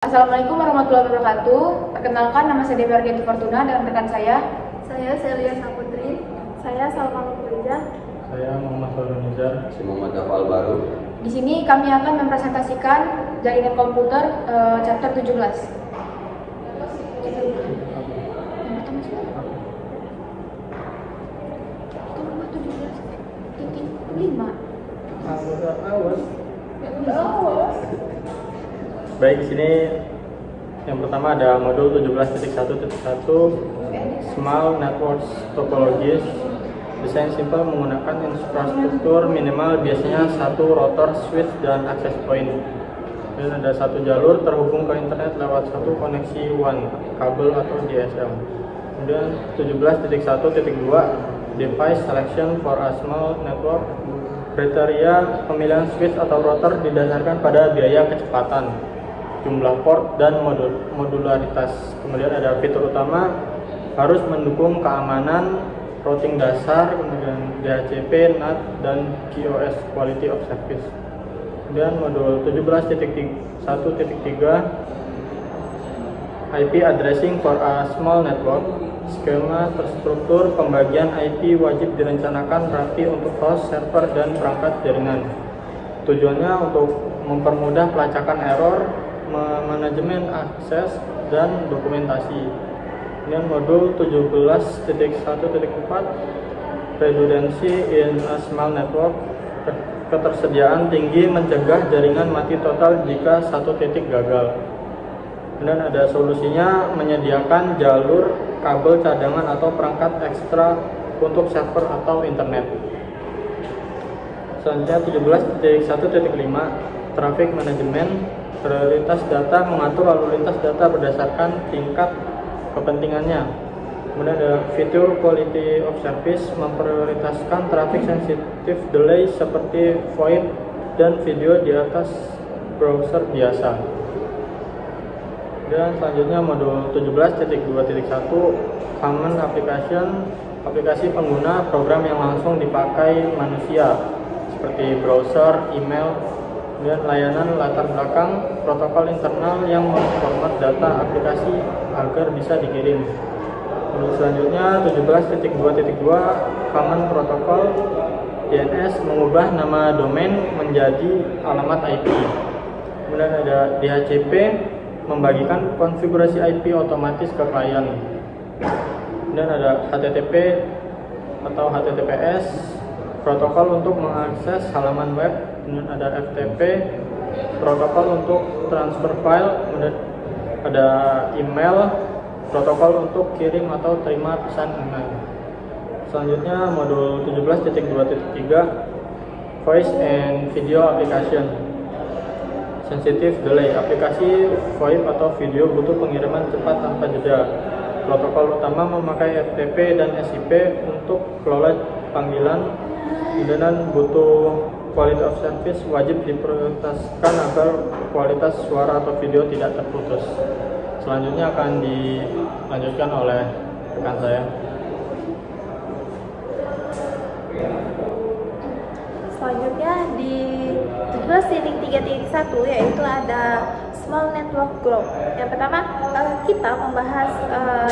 Assalamualaikum warahmatullahi wabarakatuh. Perkenalkan, nama saya Dewi Argenti Fortuna dan rekan saya. Saya Celia Saputri. Saya Salma Nurja. Saya Muhammad Solon Nizar. Saya Muhammad Dafal Baru. Di sini kami akan mempresentasikan jaringan komputer chapter 17. Baik, di sini yang pertama ada modul 17.1.1 Small Networks Topologies. Desain simple menggunakan infrastruktur minimal, biasanya satu router, switch, dan access point. Dan ada satu jalur terhubung ke internet lewat satu koneksi WAN, kabel atau DSL. Kemudian 17.1.2 Device Selection for a Small Network. Kriteria pemilihan switch atau router didasarkan pada biaya kecepatan, jumlah port, dan modularitas. Kemudian ada fitur utama, harus mendukung keamanan, routing dasar, kemudian DHCP, NAT, dan QoS Quality of Service. Kemudian modul 17.1.3 IP Addressing for a Small Network. Skema terstruktur pembagian IP wajib direncanakan rapi untuk host, server, dan perangkat jaringan. Tujuannya untuk mempermudah pelacakan error, manajemen akses, dan dokumentasi. Kemudian modul 17.1.4 Redundancy in a Small Network. Ketersediaan tinggi mencegah jaringan mati total jika satu titik gagal. Kemudian ada solusinya, menyediakan jalur kabel cadangan atau perangkat ekstra untuk server atau internet. Selanjutnya 17.1.5 Traffic Management. Prioritas data, mengatur lalu lintas data berdasarkan tingkat kepentingannya. Kemudian ada fitur Quality of Service, memprioritaskan traffic sensitive delay seperti VoIP dan video di atas browser biasa. Dan selanjutnya modul 17.2.1 Common Application, aplikasi pengguna program yang langsung dipakai manusia seperti browser, email, dan layanan latar belakang, protokol internal yang memformat data aplikasi agar bisa dikirim. Modul selanjutnya 17.2.2 Common Protocol, DNS, mengubah nama domain menjadi alamat IP. Kemudian ada DHCP, membagikan konfigurasi IP otomatis ke klien. Dan ada HTTP atau HTTPS, protokol untuk mengakses halaman web. Kemudian ada FTP, protokol untuk transfer file. Kemudian ada email, protokol untuk kirim atau terima pesan email. Selanjutnya modul 17.2.3 Voice and Video Application. Sensitive delay, aplikasi VoIP atau video butuh pengiriman cepat tanpa jeda. Protokol utama memakai FTP dan SIP untuk kelola panggilan. Dan butuh quality of service, wajib diprioritaskan agar kualitas suara atau video tidak terputus. Selanjutnya akan dilanjutkan oleh rekan saya. Selanjutnya di 17.3.1 yaitu ada Small Network Group. Yang pertama, kita membahas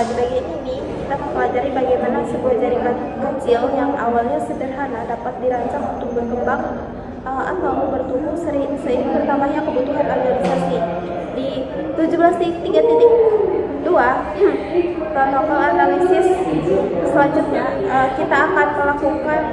di bagian ini kita mempelajari bagaimana sebuah jaringan kecil yang awalnya sederhana dapat dirancang untuk berkembang atau bertumbuh seiring bertambahnya kebutuhan organisasi. Di 17.3.2 protokol analisis selanjutnya kita akan melakukan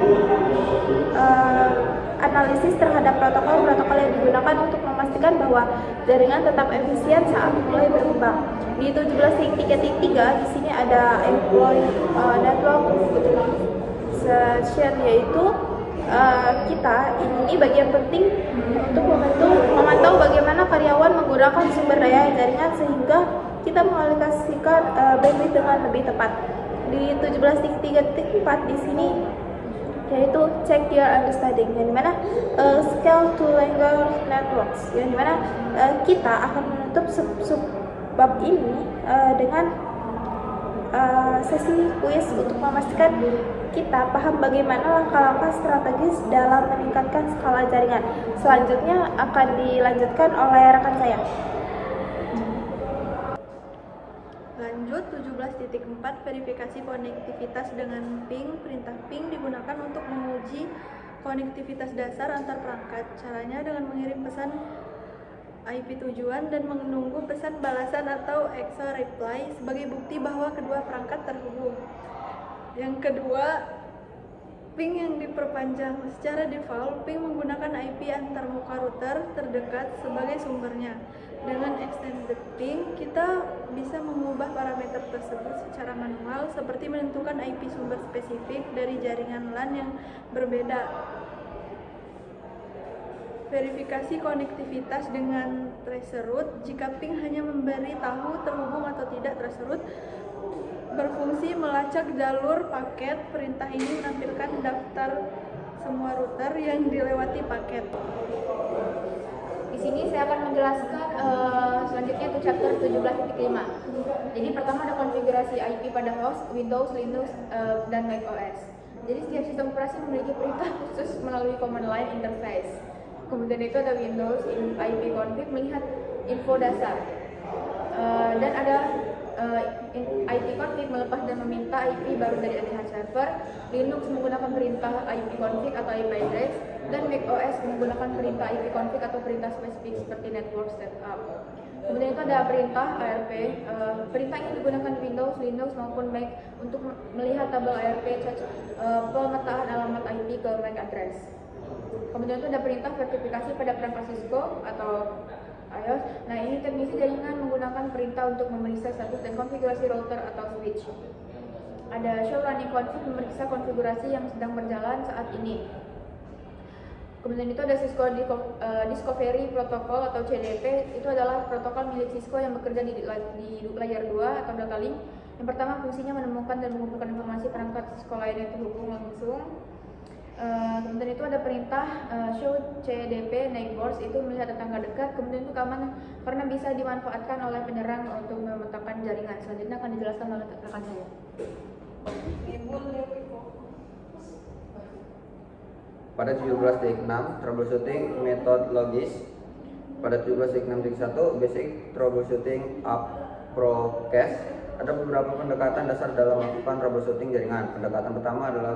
analisis terhadap protokol-protokol yang digunakan untuk memastikan bahwa jaringan tetap efisien saat mulai berkembang. Di 17.3.3 di sini ada employee network utilization, yaitu kita ini bagian penting untuk memantau bagaimana karyawan menggunakan sumber daya jaringan sehingga kita mengalokasikan bandwidth dengan lebih tepat. Di 17.3.4 di sini yaitu check your understanding, yang dimana scale to longer networks, yang dimana kita akan menutup bab ini dengan sesi kuis untuk memastikan kita paham bagaimana langkah-langkah strategis dalam meningkatkan skala jaringan. Selanjutnya akan dilanjutkan oleh rekan saya. 17.4 verifikasi konektivitas dengan ping. Perintah ping digunakan untuk menguji konektivitas dasar antar perangkat. Caranya dengan mengirim pesan IP tujuan dan menunggu pesan balasan atau EXO reply sebagai bukti bahwa kedua perangkat terhubung. Yang kedua, ping yang diperpanjang. Secara default, ping menggunakan IP antarmuka router terdekat sebagai sumbernya. Dengan extended ping, kita bisa mengubah parameter tersebut secara manual, seperti menentukan IP sumber spesifik dari jaringan LAN yang berbeda. Verifikasi konektivitas dengan traceroute. Jika ping hanya memberi tahu terhubung atau tidak, traceroute berfungsi melacak jalur paket. Perintah ini menampilkan daftar semua router yang dilewati paket. Di sini saya akan menjelaskan selanjutnya untuk chapter 17.5. Jadi pertama ada konfigurasi IP pada host, Windows, Linux, dan macOS. Jadi setiap sistem operasi memiliki perintah khusus melalui command line interface. Kemudian itu ada Windows IP config melihat info dasar. Dan ada IP config melepas dan meminta IP baru dari ETH server. Linux menggunakan perintah IP config atau IP address, dan macOS menggunakan perintah IP config atau perintah spesifik seperti network setup. Kemudian itu ada perintah ARP. Perintah ini digunakan Windows, Linux maupun Mac untuk melihat tabel ARP pemetaan alamat IP ke MAC address. Kemudian itu ada perintah verifikasi pada perangkat Cisco atau iOS. Nah, ini teknisi jaringan menggunakan perintah untuk memeriksa status dan konfigurasi router atau switch. Ada show running config memeriksa konfigurasi yang sedang berjalan saat ini. Kemudian itu ada Cisco Discovery Protocol atau CDP. Itu adalah protokol milik Cisco yang bekerja di layer 2 atau data link. Yang pertama fungsinya menemukan dan mengumpulkan informasi perangkat Cisco lain yang terhubung langsung. Kemudian itu ada perintah show CDP neighbors, itu melihat tetangga dekat. Kemudian itu keamanan karena bisa dimanfaatkan oleh penyerang untuk memetakan jaringan. Selanjutnya akan dijelaskan oleh rekan saya. Pada 17.6 troubleshooting methodologis. Pada 17.6.1 basic troubleshooting approach. Ada beberapa pendekatan dasar dalam melakukan troubleshooting jaringan. Pendekatan pertama adalah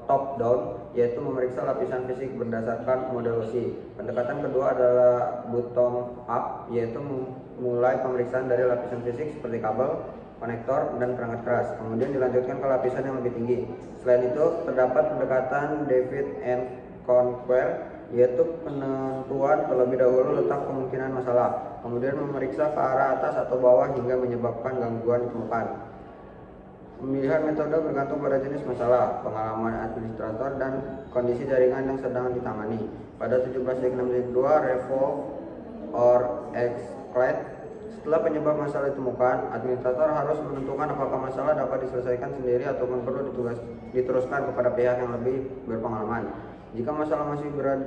top down, yaitu memeriksa lapisan fisik berdasarkan model OSI. Pendekatan kedua adalah bottom up, yaitu mulai pemeriksaan dari lapisan fisik seperti kabel, konektor, dan perangkat keras. Kemudian dilanjutkan ke lapisan yang lebih tinggi. Selain itu, terdapat pendekatan divide and conquer, yaitu penentuan terlebih dahulu letak kemungkinan masalah, kemudian memeriksa ke arah atas atau bawah hingga menyebabkan gangguan ditemukan. Pemilihan metode bergantung pada jenis masalah, pengalaman administrator, dan kondisi jaringan yang sedang ditangani. Pada 17.6.2 revolve or escalate. Setelah penyebab masalah ditemukan, administrator harus menentukan apakah masalah dapat diselesaikan sendiri ataupun perlu diteruskan kepada pihak yang lebih berpengalaman. Jika masalah masih berada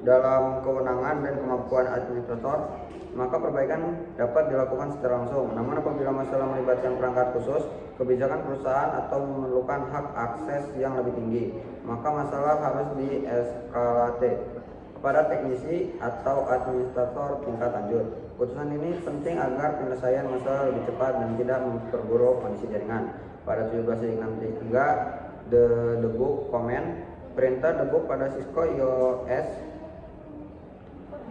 dalam kewenangan dan kemampuan administrator, maka perbaikan dapat dilakukan secara langsung. Namun apabila masalah melibatkan perangkat khusus, kebijakan perusahaan atau memerlukan hak akses yang lebih tinggi, maka masalah harus dieskalate kepada teknisi atau administrator tingkat lanjut. Keputusan ini penting agar penyelesaian masalah lebih cepat dan tidak memperburuk kondisi jaringan. Pada 17.6.3 debug comment. Perintah debug pada Cisco iOS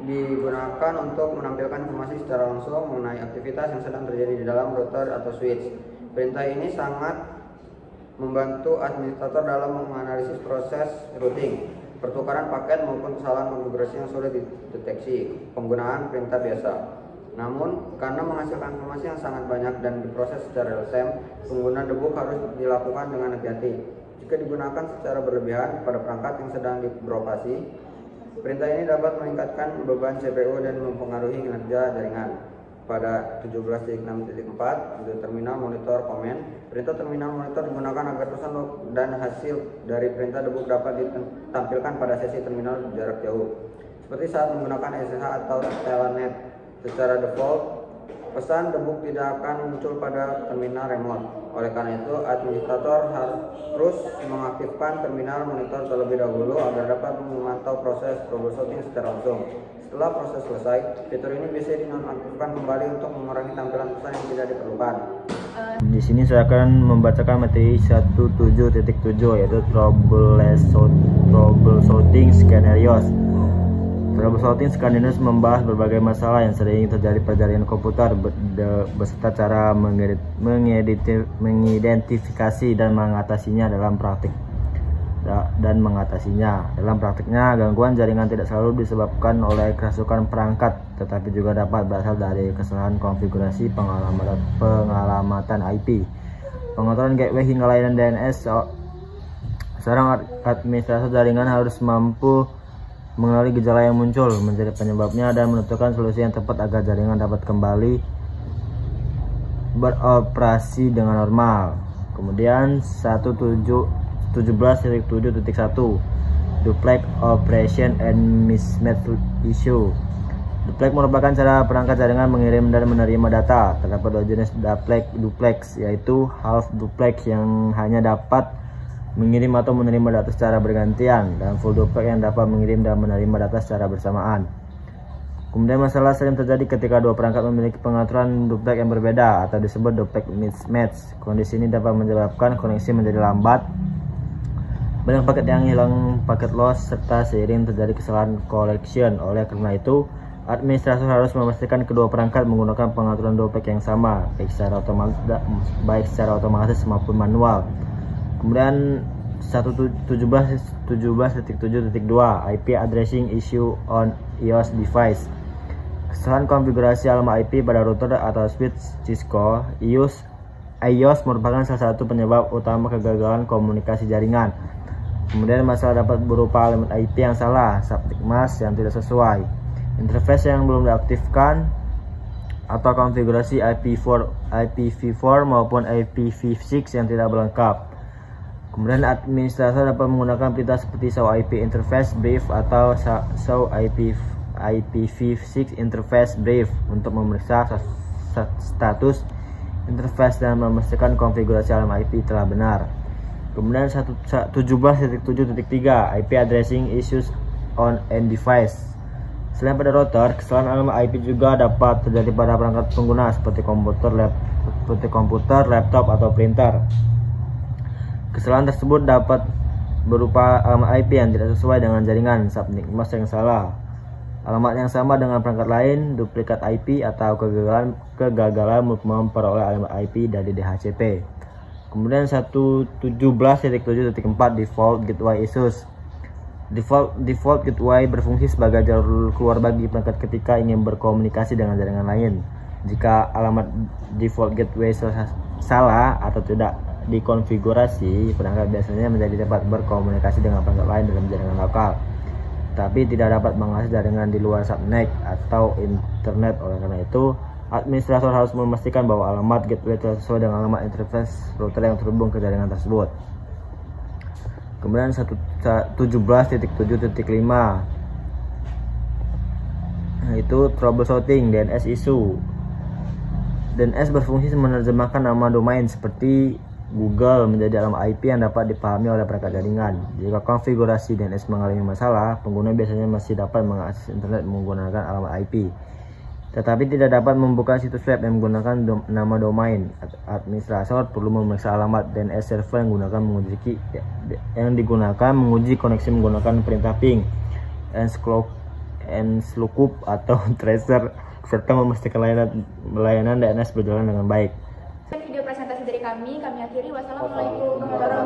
digunakan untuk menampilkan informasi secara langsung mengenai aktivitas yang sedang terjadi di dalam router atau switch. Perintah ini sangat membantu administrator dalam menganalisis proses routing, pertukaran paket maupun kesalahan konfigurasi yang sulit dideteksi. Penggunaan perintah biasa. Namun, karena menghasilkan informasi yang sangat banyak dan diproses secara real time, penggunaan debug harus dilakukan dengan hati-hati. Jika digunakan secara berlebihan pada perangkat yang sedang beroperasi, perintah ini dapat meningkatkan beban CPU dan mempengaruhi kinerja jaringan. Pada 17.6.4 terminal monitor command. Perintah terminal monitor digunakan agar pesan dan hasil dari perintah debug dapat ditampilkan pada sesi terminal jarak jauh. Seperti saat menggunakan SSH atau Telnet. Secara default, pesan debug tidak akan muncul pada terminal remote. Oleh karena itu, administrator harus mengaktifkan terminal monitor terlebih dahulu agar dapat memantau proses troubleshooting secara langsung. Setelah proses selesai, fitur ini bisa dinonaktifkan kembali untuk mengurangi tampilan pesan yang tidak diperlukan. Di sini saya akan membacakan materi 17.7 yaitu troubleshooting scenarios. Troubleshooting scenarios membahas berbagai masalah yang sering terjadi pada jaringan komputer beserta cara mengidentifikasi dan mengatasinya dalam praktiknya, gangguan jaringan tidak selalu disebabkan oleh kerasukan perangkat, tetapi juga dapat berasal dari kesalahan konfigurasi pengalamatan IP, pengaturan gateway hingga layanan DNS. Seorang administrator jaringan harus mampu mengenali gejala yang muncul, mencari penyebabnya, dan menentukan solusi yang tepat agar jaringan dapat kembali beroperasi dengan normal. Kemudian 17.7.1 Duplex Operation and Mismatch Issue. Duplex merupakan cara perangkat jaringan mengirim dan menerima data. Terdapat dua jenis duplex, yaitu half duplex yang hanya dapat mengirim atau menerima data secara bergantian, dan full duplex yang dapat mengirim dan menerima data secara bersamaan. Kemudian masalah sering terjadi ketika dua perangkat memiliki pengaturan duplex yang berbeda atau disebut duplex mismatch. Kondisi ini dapat menyebabkan koneksi menjadi lambat, banyak paket yang hilang, paket loss, serta seiring terjadi kesalahan collection. Oleh karena itu, administrator harus memastikan kedua perangkat menggunakan pengaturan duplex yang sama, baik secara otomatis maupun manual. Kemudian 17.7.2 IP addressing issue on iOS device. Kesalahan konfigurasi alamat IP pada router atau switch Cisco iOS merupakan salah satu penyebab utama kegagalan komunikasi jaringan. Kemudian masalah dapat berupa alamat IP yang salah, subnet mask yang tidak sesuai, interface yang belum diaktifkan, atau konfigurasi IPv4 maupun IPv6 yang tidak lengkap. Kemudian administrator dapat menggunakan perintah seperti show IP interface brief atau show IPv6 interface brief untuk memeriksa status interface dan memastikan konfigurasi alamat IP telah benar. Kemudian 17.7.3 IP addressing issues on end device. Selain pada router, kesalahan alamat IP juga dapat terjadi pada perangkat pengguna seperti komputer, laptop, atau printer. Kesalahan tersebut dapat berupa alamat IP yang tidak sesuai dengan jaringan, subnet mask yang salah, alamat yang sama dengan perangkat lain, duplikat IP, atau kegagalan memperoleh alamat IP dari DHCP. Kemudian 17.7.4 Default Gateway Issues. Default gateway berfungsi sebagai jalur keluar bagi perangkat ketika ingin berkomunikasi dengan jaringan lain. Jika alamat default gateway salah atau tidak dikonfigurasi, perangkat biasanya menjadi dapat berkomunikasi dengan perangkat lain dalam jaringan lokal, tapi tidak dapat mengakses jaringan di luar subnet atau internet. Oleh karena itu, administrator harus memastikan bahwa alamat gateway sesuai dengan alamat interface router yang terhubung ke jaringan tersebut. Kemudian 17.7.5 yaitu troubleshooting DNS issue. DNS berfungsi menerjemahkan nama domain seperti Google menjadi alamat IP yang dapat dipahami oleh perangkat jaringan. Jika konfigurasi DNS mengalami masalah, pengguna biasanya masih dapat mengakses internet menggunakan alamat IP, tetapi tidak dapat membuka situs web yang menggunakan nama domain. Administrator perlu memeriksa alamat DNS server yang digunakan menguji koneksi menggunakan perintah ping, nslookup atau tracer, serta memastikan layanan DNS berjalan dengan baik. Video presentasi dari kami akhiri. Wassalamualaikum warahmatullahi wabarakatuh.